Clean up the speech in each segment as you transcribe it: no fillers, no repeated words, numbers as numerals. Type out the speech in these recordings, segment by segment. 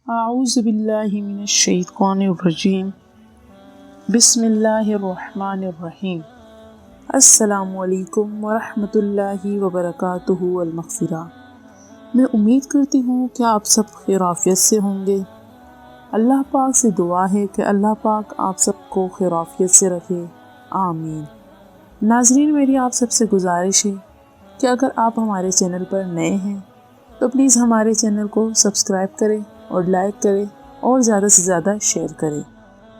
اعوذ باللہ من الشیطان الرجیم بسم اللہ الرحمن الرحیم السلام علیکم ورحمۃ اللہ وبرکاتہ المغفرہ۔ میں امید کرتی ہوں کہ آپ سب خیر عافیت سے ہوں گے۔ اللہ پاک سے دعا ہے کہ اللہ پاک آپ سب کو خیر عافیت سے رکھے، آمین۔ ناظرین، میری آپ سب سے گزارش ہے کہ اگر آپ ہمارے چینل پر نئے ہیں تو پلیز ہمارے چینل کو سبسکرائب کریں اور لائک کریں اور زیادہ سے زیادہ شیئر کریں۔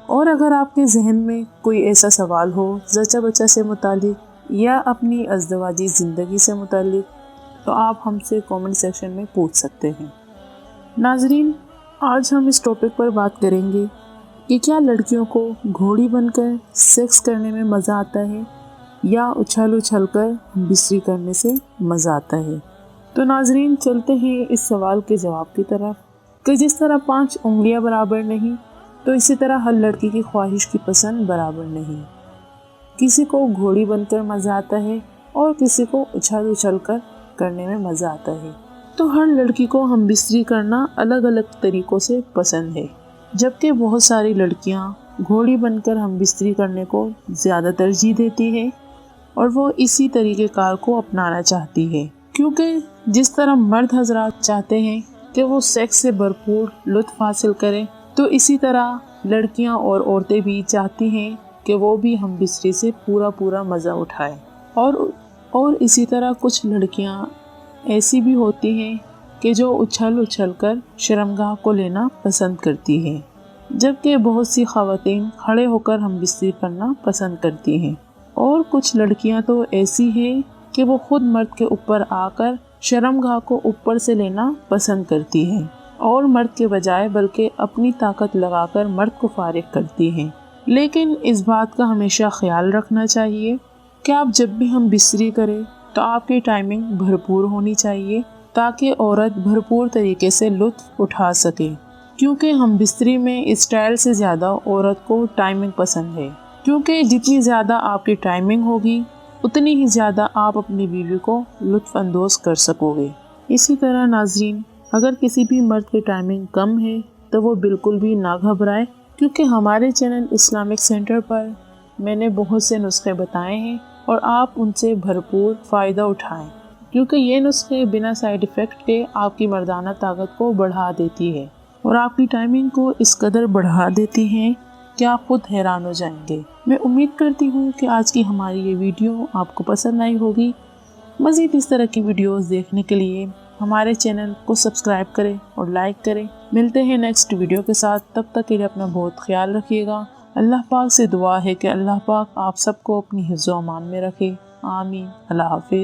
اور اگر آپ کے ذہن میں کوئی ایسا سوال ہو زچہ بچہ سے متعلق یا اپنی ازدواجی زندگی سے متعلق تو آپ ہم سے کامنٹ سیکشن میں پوچھ سکتے ہیں۔ ناظرین، آج ہم اس ٹاپک پر بات کریں گے کہ کیا لڑکیوں کو گھوڑی بن کر سیکس کرنے میں مزہ آتا ہے یا اچھل اچھل کر بستری کرنے سے مزہ آتا ہے۔ تو ناظرین، چلتے ہیں اس سوال کے جواب کی طرف کہ جس طرح 5 انگلیاں برابر نہیں تو اسی طرح ہر لڑکی کی خواہش کی پسند برابر نہیں۔ کسی کو گھوڑی بن کر مزہ آتا ہے اور کسی کو اچھل اچھل کر کرنے میں مزہ آتا ہے۔ تو ہر لڑکی کو ہم بستری کرنا الگ الگ طریقوں سے پسند ہے، جبکہ بہت ساری لڑکیاں گھوڑی بن کر ہم بستری کرنے کو زیادہ ترجیح دیتی ہے اور وہ اسی طریقہ کار کو اپنانا چاہتی ہے، کیونکہ جس طرح مرد حضرات چاہتے ہیں کہ وہ سیکس سے بھرپور لطف حاصل کریں تو اسی طرح لڑکیاں اور عورتیں بھی چاہتی ہیں کہ وہ بھی ہم بستری سے پورا مزہ اٹھائیں۔ اور اسی طرح کچھ لڑکیاں ایسی بھی ہوتی ہیں کہ جو اچھل اچھل کر شرمگاہ کو لینا پسند کرتی ہیں، جبکہ بہت سی خواتین کھڑے ہو کر ہم بستری کرنا پسند کرتی ہیں۔ اور کچھ لڑکیاں تو ایسی ہیں کہ وہ خود مرد کے اوپر آ کر شرمگاہ کو اوپر سے لینا پسند کرتی ہیں اور مرد کے بجائے بلکہ اپنی طاقت لگا کر مرد کو فارغ کرتی ہیں۔ لیکن اس بات کا ہمیشہ خیال رکھنا چاہیے کہ آپ جب بھی ہم بستری کریں تو آپ کی ٹائمنگ بھرپور ہونی چاہیے تاکہ عورت بھرپور طریقے سے لطف اٹھا سکے، کیونکہ ہم بستری میں اسٹائل سے زیادہ عورت کو ٹائمنگ پسند ہے، کیونکہ جتنی زیادہ آپ کی ٹائمنگ ہوگی اتنی ہی زیادہ آپ اپنی بیوی کو لطف اندوز کر سکو گے۔ اسی طرح ناظرین، اگر کسی بھی مرد کی ٹائمنگ کم ہے تو وہ بالکل بھی نہ گھبرائے، کیونکہ ہمارے چینل اسلامک سینٹر پر میں نے بہت سے نسخے بتائے ہیں اور آپ ان سے بھرپور فائدہ اٹھائیں، کیونکہ یہ نسخے بنا سائیڈ ایفیکٹ کے آپ کی مردانہ طاقت کو بڑھا دیتی ہے اور آپ کی ٹائمنگ کو اس قدر بڑھا دیتی ہیں کہ آپ خود حیران ہو جائیں گے۔ میں امید کرتی ہوں کہ آج کی ہماری یہ ویڈیو آپ کو پسند آئی ہوگی۔ مزید اس طرح کی ویڈیوز دیکھنے کے لیے ہمارے چینل کو سبسکرائب کریں اور لائک کریں۔ ملتے ہیں نیکسٹ ویڈیو کے ساتھ، تب تک کے لیے اپنا بہت خیال رکھیے گا۔ اللہ پاک سے دعا ہے کہ اللہ پاک آپ سب کو اپنی حفظ و امان میں رکھے، آمین۔ اللہ حافظ۔